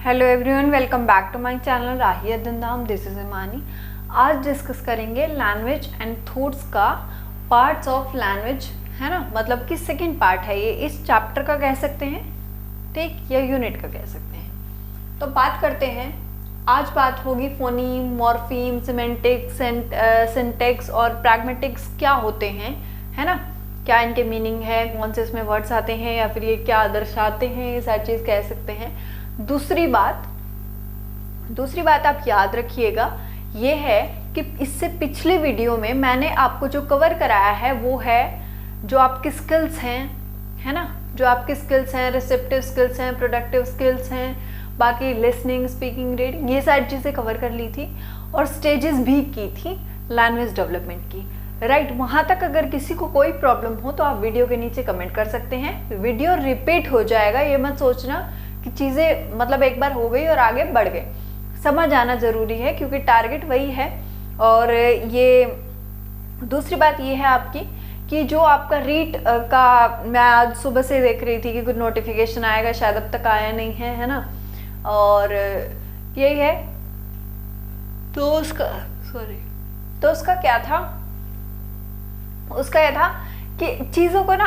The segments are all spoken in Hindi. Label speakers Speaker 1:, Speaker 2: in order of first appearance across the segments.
Speaker 1: Hello everyone, welcome back to my channel Rahiya Dandam. This is Imani. आज डिस्कस करेंगे लैंग्वेज एंड थॉट्स का पार्ट्स ऑफ लैंग्वेज, है ना। मतलब कि सेकंड पार्ट है ये, इस चैप्टर का कह सकते हैं, ठीक, या यूनिट का कह सकते हैं। तो बात करते हैं, आज बात होगी फोनीम, मॉर्फीम, सिमेंटिक्स, सिंटेक्स और प्रैग्मेटिक्स क्या होते हैं, है ना। क्या इनके मीनिंग है, कौन से इसमें वर्ड्स आते हैं या फिर ये क्या दर्शाते हैं, ये सारी चीज़ कह सकते हैं। दूसरी बात आप याद रखिएगा, ये है कि इससे पिछले वीडियो में मैंने आपको जो कवर कराया है वो है जो आपकी स्किल्स हैं, है ना, जो आपकी स्किल्स हैं, रिसेप्टिव स्किल्स हैं, प्रोडक्टिव स्किल्स हैं, बाकी लिसनिंग, स्पीकिंग, रीडिंग, ये सारी चीज़ें कवर कर ली थी और स्टेजेस भी की थी लैंग्वेज डेवलपमेंट की, राइट। वहाँ तक अगर किसी को कोई प्रॉब्लम हो तो आप वीडियो के नीचे कमेंट कर सकते हैं। वीडियो रिपीट हो जाएगा, ये मत सोचना कि चीज़ें मतलब एक बार हो गई और आगे बढ़ गए। समझ आना ज़रूरी है क्योंकि टारगेट वही है। और ये दूसरी बात ये है आपकी कि जो आपका रीट का, मैं आज सुबह से देख रही थी कि कुछ नोटिफिकेशन आएगा, शायद अब तक आया नहीं है ना। और यही है, तो उसका क्या था, उसका यह था कि चीज़ों को ना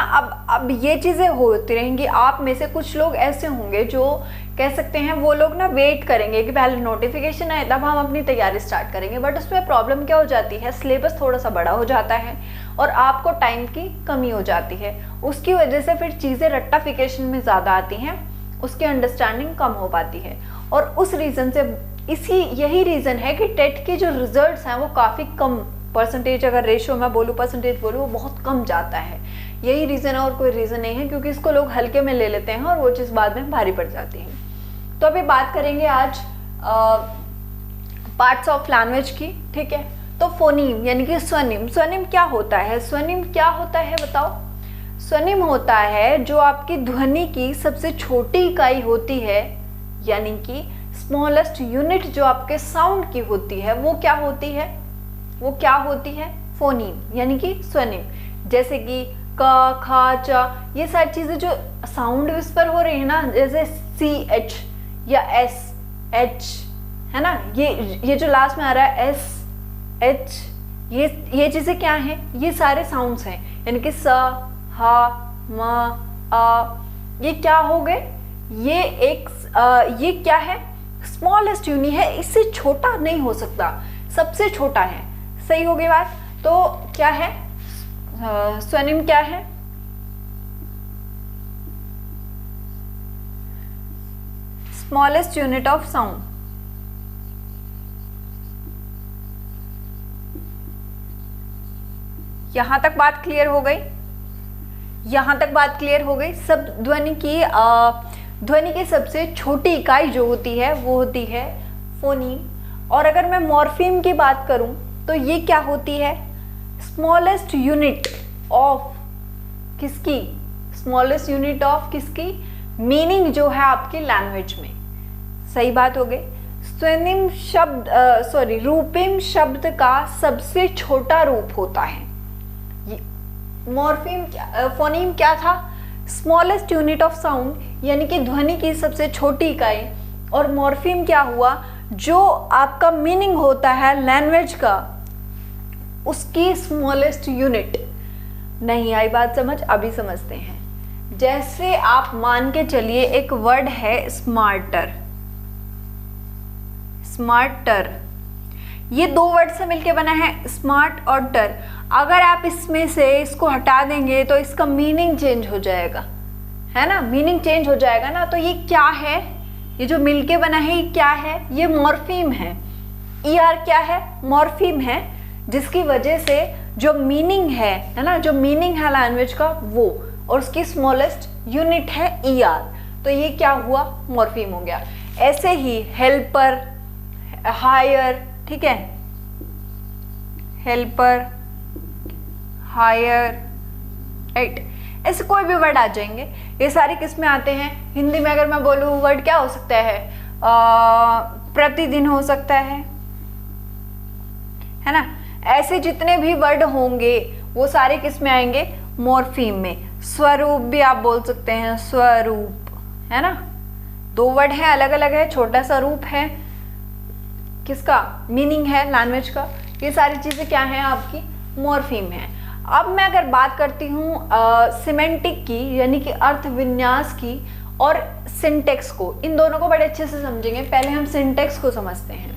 Speaker 1: अब ये चीज़ें होती रहेंगी। आप में से कुछ लोग ऐसे होंगे जो कह सकते हैं, वो लोग ना वेट करेंगे कि पहले नोटिफिकेशन आए तब हम अपनी तैयारी स्टार्ट करेंगे। बट उसमें प्रॉब्लम क्या हो जाती है, सिलेबस थोड़ा सा बड़ा हो जाता है और आपको टाइम की कमी हो जाती है। उसकी वजह से फिर चीज़ें रट्टाफिकेशन में ज़्यादा आती हैं, उसकी अंडरस्टैंडिंग कम हो पाती है। और उस रीज़न से यही रीज़न है कि टेट के जो रिजल्ट्स हैं वो काफ़ी कम परसेंटेज, अगर रेशियो मैं बोलूँ, परसेंटेज बोलूँ, वो बहुत कम जाता है। यही रीज़न है और कोई रीज़न नहीं है, क्योंकि इसको लोग हल्के में ले लेते हैं और वो चीज़ बाद में भारी पड़ जाती है। तो अभी बात करेंगे आज पार्ट्स ऑफ लैंग्वेज की, ठीक है। तो फोनीम यानी कि स्वनिम, स्वनिम क्या होता है, स्वनिम क्या होता है बताओ। स्वनिम होता है जो आपकी ध्वनि की सबसे छोटी इकाई होती है, यानी कि स्मॉलेस्ट यूनिट जो आपके साउंड की होती है, वो क्या होती है, वो क्या होती है, फोनीम यानी कि स्वनिम। जैसे कि क, ख, च, ये सारी चीज़ें जो साउंड विस्पर हो रही है ना, जैसे सी एच या एस एच, है ना, ये जो लास्ट में आ रहा है एस एच, ये चीज़ें क्या हैं, ये सारे साउंड्स हैं। यानी कि स, ह, म, अ, ये क्या हो गए, ये क्या है, स्मॉलेस्ट यूनिट है, इससे छोटा नहीं हो सकता, सबसे छोटा है। सही हो गई बात। तो क्या है स्वनिम, क्या है, स्मॉलेस्ट यूनिट ऑफ साउंड। यहां तक बात क्लियर हो गई, यहां तक बात क्लियर हो गई। सब ध्वनि की सबसे छोटी इकाई जो होती है वो होती है फोनीम। और अगर मैं मॉर्फीम की बात करूं तो ये क्या होती है, स्मॉलेस्ट यूनिट ऑफ किसकी, स्मॉलेस्ट यूनिट ऑफ किसकी, मीनिंग जो है आपकी लैंग्वेज में। सही बात हो गई। स्वनिम शब्द रूपिम शब्द का सबसे छोटा रूप होता है। मॉर्फीम फोनीम क्या था, स्मॉलेस्ट यूनिट ऑफ साउंड यानी कि ध्वनि की सबसे छोटी इकाई। और मॉर्फीम क्या हुआ, जो आपका मीनिंग होता है लैंग्वेज का, उसकी स्मॉलेस्ट यूनिट। नहीं आई बात समझ, अभी समझते हैं। जैसे आप मान के चलिए एक वर्ड है स्मार्टर, स्मार्टर, ये दो वर्ड से मिलके बना है, स्मार्ट और टर। अगर आप इसमें से इसको हटा देंगे तो इसका मीनिंग चेंज हो जाएगा, है ना, मीनिंग चेंज हो जाएगा ना। तो ये क्या है, ये जो मिलके बना है ये क्या है, ये मॉर्फीम है। ER क्या है, मॉर्फीम है, जिसकी वजह से जो मीनिंग है ना, जो मीनिंग है लैंग्वेज का वो, और उसकी स्मॉलेस्ट यूनिट है ER। तो ये क्या हुआ, मॉर्फीम हो गया। ऐसे ही हेल्पर, हायर, ठीक है, हेल्पर, हायर, राइट, ऐसे कोई भी वर्ड आ जाएंगे। ये सारे किस में आते हैं, हिंदी में अगर मैं बोलूँ वर्ड क्या हो सकता है, प्रतिदिन हो सकता है ना। ऐसे जितने भी वर्ड होंगे वो सारे किस में आएंगे, मॉर्फीम में। स्वरूप भी आप बोल सकते हैं, स्वरूप, है ना, 2 वर्ड है, अलग अलग है, छोटा सा रूप है, किसका मीनिंग है लैंग्वेज का, ये सारी चीज़ें क्या है आपकी मॉर्फीम है। अब मैं अगर बात करती हूँ सिमेंटिक की, यानी कि अर्थ विन्यास की, और सिंटेक्स को, इन दोनों को बड़े अच्छे से समझेंगे। पहले हम सिंटेक्स को समझते हैं।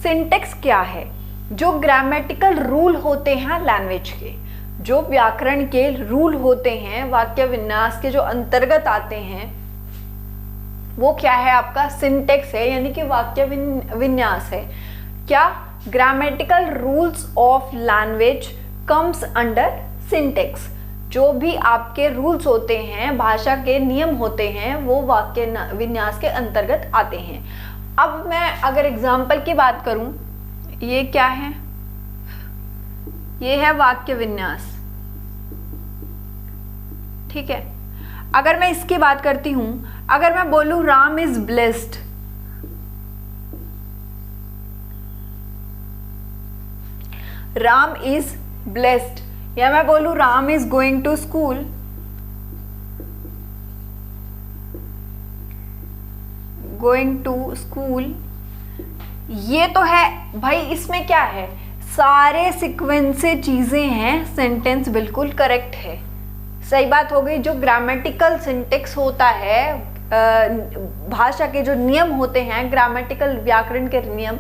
Speaker 1: सिंटेक्स क्या है? जो ग्रामेटिकल रूल होते हैं लैंग्वेज के, जो व्याकरण के रूल होते हैं वाक्य विन्यास के जो अंतर्गत आते हैं, वो क्या है आपका सिंटेक्स है, यानी कि वाक्य विन्यास है। क्या? Grammatical rules of language comes under syntax. जो भी आपके रूल्स होते हैं, भाषा के नियम होते हैं, वो वाक्य विन्यास के अंतर्गत आते हैं। अब मैं अगर एग्जाम्पल की बात करूं, ये क्या है? ये है वाक्य विन्यास, ठीक है। अगर मैं इसकी बात करती हूं, अगर मैं बोलूं Ram is blessed, Ram is blessed, या मैं बोलूं Ram is going to school, going to school, ये तो है भाई, इसमें क्या है, सारे सीक्वेंस से चीजें हैं, सेंटेंस बिल्कुल करेक्ट है, सही बात हो गई। जो ग्रामेटिकल सिंटेक्स होता है, भाषा के जो नियम होते हैं, ग्रामेटिकल व्याकरण के नियम,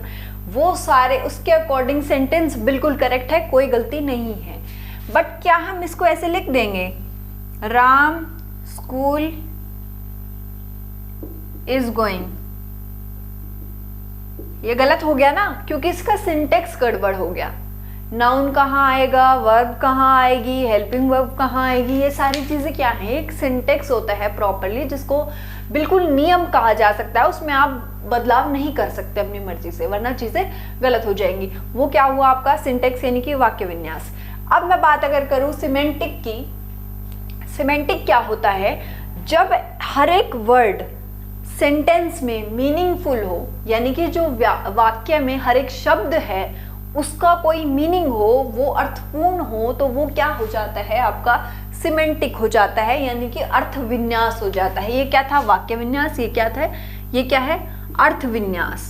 Speaker 1: वो सारे उसके अकॉर्डिंग सेंटेंस बिल्कुल करेक्ट है, कोई गलती नहीं है। बट क्या हम इसको ऐसे लिख देंगे, राम स्कूल इज गोइंग, ये गलत हो गया ना, क्योंकि इसका सिंटेक्स गड़बड़ हो गया। नाउन कहाँ आएगा, वर्ब कहाँ आएगी, हेल्पिंग वर्ब कहाँ आएगी, ये सारी चीजें क्या है, एक सिंटेक्स होता है प्रॉपरली, जिसको बिल्कुल नियम कहा जा सकता है, उसमें आप बदलाव नहीं कर सकते अपनी मर्जी से, वरना चीजें गलत हो जाएंगी। वो क्या हुआ आपका सिंटेक्स, यानी कि वाक्य विन्यास। अब मैं बात अगर करूं सिमेंटिक की, सिमेंटिक क्या होता है, जब हर एक वर्ड सेंटेंस में मीनिंगफुल हो, यानी कि जो वाक्य में हर एक शब्द है उसका कोई मीनिंग हो, वो अर्थपूर्ण हो, तो वो क्या हो जाता है आपका सिमेंटिक हो जाता है, यानी कि अर्थ विन्यास हो जाता है। ये क्या था वाक्य विन्यास, ये क्या था, ये क्या है अर्थ विन्यास,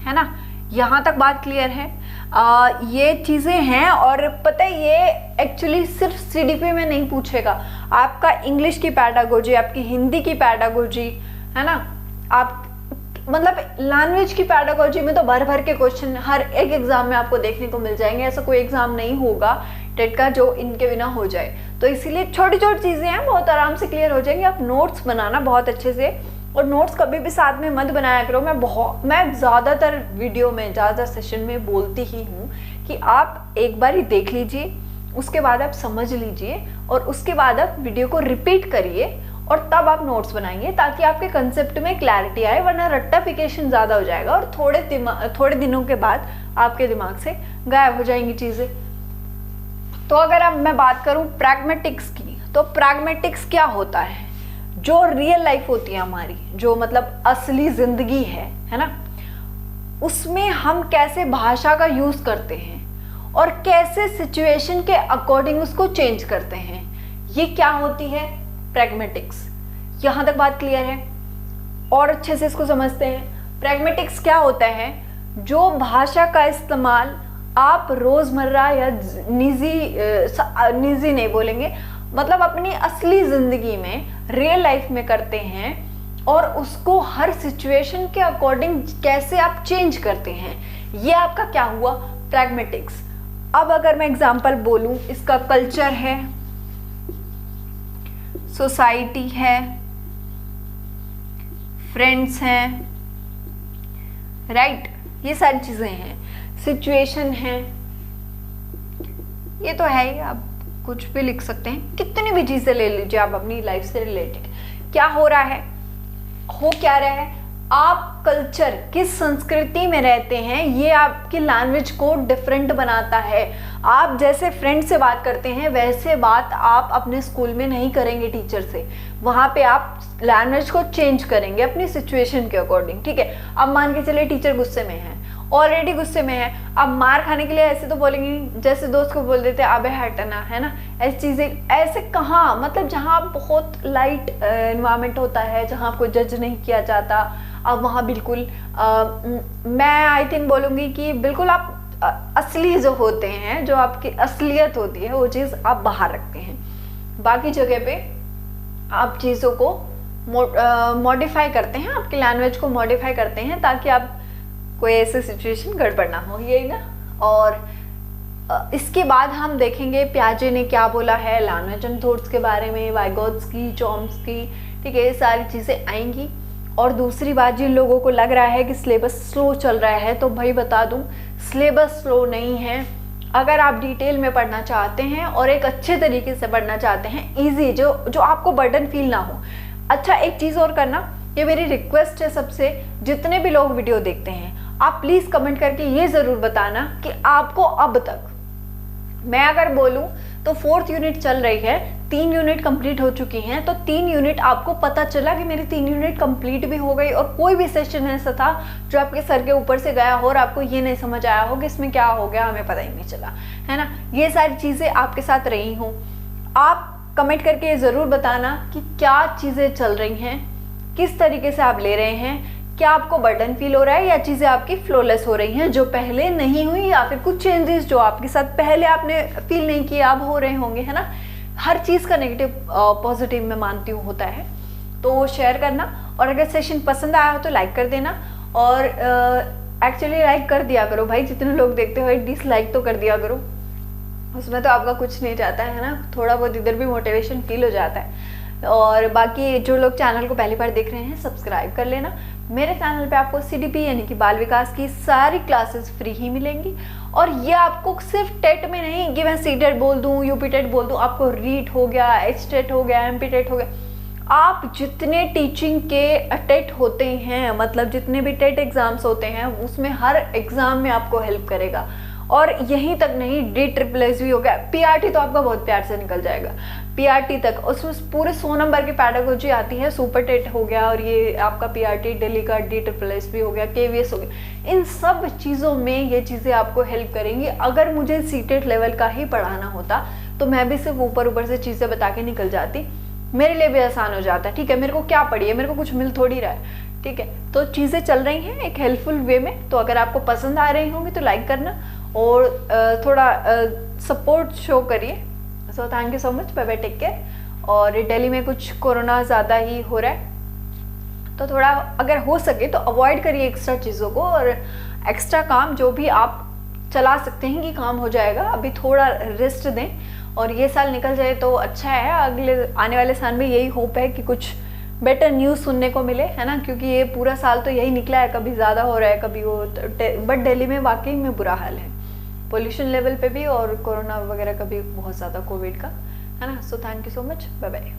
Speaker 1: है ना। यहाँ तक बात क्लियर है। ये चीज़ें हैं, और पता है ये एक्चुअली सिर्फ सीडीपी में नहीं पूछेगा, आपका इंग्लिश की पैडागोजी, आपकी हिंदी की पैडागोजी, है ना, आप मतलब लैंग्वेज की पैडागोजी में तो भर भर के क्वेश्चन हर एक एग्जाम में आपको देखने को मिल जाएंगे। ऐसा कोई एग्जाम नहीं होगा टेट का जो इनके बिना हो जाए, तो इसीलिए छोटी छोटी चीज़ें हैं, बहुत आराम से क्लियर हो जाएंगी। आप नोट्स बनाना बहुत अच्छे से, और नोट्स कभी भी साथ में मत बनाया करो। मैं ज़्यादातर वीडियो में, ज़्यादातर सेशन में बोलती ही हूँ कि आप एक बार ही देख लीजिए, उसके बाद आप समझ लीजिए, और उसके बाद आप वीडियो को रिपीट करिए, और तब आप नोट्स बनाइए, ताकि आपके कंसेप्ट में क्लैरिटी आए, वरना रट्टाफिकेशन ज़्यादा हो जाएगा और थोड़े दिनों के बाद आपके दिमाग से गायब हो जाएंगी चीज़ें। तो अगर अब मैं बात करूँ प्रैग्मेटिक्स की, तो प्रैग्मेटिक्स क्या होता है, जो रियल लाइफ होती है हमारी, जो मतलब असली ज़िंदगी है ना, उसमें हम कैसे भाषा का यूज़ करते हैं और कैसे सिचुएशन के अकॉर्डिंग उसको चेंज करते हैं, ये क्या होती है प्रैग्मेटिक्स। यहाँ तक बात क्लियर है, और अच्छे से इसको समझते हैं। प्रैग्मेटिक्स क्या होता है, जो भाषा का इस्तेमाल आप रोज़मर्रा या निजी नहीं बोलेंगे, मतलब अपनी असली ज़िंदगी में, रियल लाइफ में करते हैं, और उसको हर सिचुएशन के अकॉर्डिंग कैसे आप चेंज करते हैं, ये आपका क्या हुआ प्रैग्मेटिक्स। अब अगर मैं एग्जांपल बोलूं, इसका कल्चर है, सोसाइटी है, फ्रेंड्स हैं, राइट, ये सारी चीज़ें हैं, सिचुएशन है, ये तो है ही, आप कुछ भी लिख सकते हैं, कितनी भी चीज़ें ले लीजिए आप अपनी लाइफ से रिलेटेड। क्या हो रहा है, हो क्या रहा है, आप कल्चर किस संस्कृति में रहते हैं, ये आपकी लैंग्वेज को डिफरेंट बनाता है। आप जैसे फ्रेंड से बात करते हैं, वैसे बात आप अपने स्कूल में नहीं करेंगे टीचर से, वहाँ पे आप लैंग्वेज को चेंज करेंगे अपनी सिचुएशन के अकॉर्डिंग, ठीक है। अब मान के चलिए टीचर गुस्से में है ऑलरेडी गुस्से में है, अब मार खाने के लिए ऐसे तो बोलेंगे जैसे दोस्त को बोल देते अबे हटना, है ना, ऐसी चीज़ें। ऐसे कहाँ, मतलब जहाँ बहुत लाइट इन्वायरमेंट होता है, जहाँ आपको जज नहीं किया जाता, अब वहाँ बिल्कुल मैं आई थिंक बोलूँगी कि बिल्कुल आप असली जो होते हैं, जो आपकी असलियत होती है, वो चीज़ आप बाहर रखते हैं। बाकी जगह पे आप चीज़ों को मॉडिफाई करते हैं, आपकी लैंग्वेज को मॉडिफाई करते हैं ताकि आप कोई ऐसी सिचुएशन गड़बड़ ना हो, यही ना। और इसके बाद हम देखेंगे पियाजे ने क्या बोला है लैंग्वेज एंड थॉट्स के बारे में, वाइगोत्स्की, चॉम्स्की, ठीक है, ये सारी चीज़ें आएंगी। और दूसरी बात, जिन लोगों को लग रहा है कि सिलेबस स्लो चल रहा है, तो भाई बता दूं सिलेबस स्लो नहीं है। अगर आप डिटेल में पढ़ना चाहते हैं और एक अच्छे तरीके से पढ़ना चाहते हैं, इजी, जो आपको बर्डन फील ना हो। अच्छा, एक चीज़ और करना, ये मेरी रिक्वेस्ट है सबसे, जितने भी लोग वीडियो देखते हैं, आप प्लीज़ कमेंट करके ये ज़रूर बताना कि आपको अब तक, मैं अगर बोलूं तो 4th यूनिट चल रही है, 3 यूनिट कंप्लीट हो चुकी हैं, तो 3 यूनिट आपको पता चला कि मेरी 3 यूनिट कंप्लीट भी हो गई, और कोई भी सेशन ऐसा था जो आपके सर के ऊपर से गया हो और आपको ये नहीं समझ आया हो कि इसमें क्या हो गया, हमें पता ही नहीं चला, है ना। ये सारी चीज़ें आपके साथ रही हों। आप कमेंट करके ये ज़रूर बताना कि क्या चीज़ें चल रही हैं, किस तरीके से आप ले रहे हैं, क्या आपको बर्डन फील हो रहा है या चीज़ें आपकी फ्लोलेस हो रही हैं जो पहले नहीं हुई, या फिर कुछ चेंजेस जो आपके साथ पहले आपने फील नहीं किया अब हो रहे होंगे, है ना। हर चीज़ का नेगेटिव पॉजिटिव मैं मानती हूँ होता है, तो वो शेयर करना। और अगर सेशन पसंद आया हो तो लाइक कर देना, और एक्चुअली लाइक कर दिया करो भाई, जितने लोग देखते हो डिसलाइक तो कर दिया करो, उसमें तो आपका कुछ नहीं जाता है ना, थोड़ा बहुत इधर भी मोटिवेशन फील हो जाता है। और बाकी जो लोग चैनल को पहली बार देख रहे हैं, सब्सक्राइब कर लेना। मेरे चैनल पे आपको CDP यानी कि बाल विकास की सारी क्लासेस फ्री ही मिलेंगी, और ये आपको सिर्फ टेट में नहीं कि मैं CTET बोल दूँ, UP टेट बोल दूँ, आपको रीट हो गया, HTET हो गया, MP टेट हो गया, आप जितने टीचिंग के टेट होते हैं, मतलब जितने भी टेट एग्जाम्स होते हैं, उसमें हर एग्जाम में आपको हेल्प करेगा। और यहीं तक नहीं, DSSS भी हो गया, PRT तो आपका बहुत प्यार से निकल जाएगा, PRT तक, उसमें पूरे 100 नंबर की पैडागोजी आती है, सुपर टेट हो गया, और ये आपका PRT दिल्ली का DSSS भी हो गया, KVS हो गया, इन सब चीज़ों में ये चीज़ें आपको हेल्प करेंगी। अगर मुझे CTET लेवल का ही पढ़ाना होता तो मैं भी सिर्फ ऊपर ऊपर से चीज़ें बता के निकल जाती, मेरे लिए भी आसान हो जाता, ठीक है। मेरे को क्या पढ़ी है, मेरे को कुछ मिल थोड़ी रहा है, ठीक है। तो चीज़ें चल रही हैं एक हेल्पफुल वे में, तो अगर आपको पसंद आ रही होंगी तो लाइक करना और थोड़ा सपोर्ट शो करिए। So thank you so much, bye bye, take care. और दिल्ली में कुछ कोरोना ज़्यादा ही हो रहा है, तो थोड़ा अगर हो सके तो अवॉइड करिए एक्स्ट्रा चीज़ों को, और एक्स्ट्रा काम जो भी आप चला सकते हैं कि काम हो जाएगा, अभी थोड़ा रेस्ट दें, और ये साल निकल जाए तो अच्छा है। अगले आने वाले साल में यही होप है कि कुछ बेटर न्यूज़ सुनने को मिले, है ना, क्योंकि ये पूरा साल तो यही निकला है, कभी ज़्यादा हो रहा है, कभी वो, बट दिल्ली में वाकई में बुरा हाल है पोल्यूशन लेवल पे भी, और कोरोना वगैरह का भी बहुत ज़्यादा, कोविड का, है ना। So thank you so much, bye bye.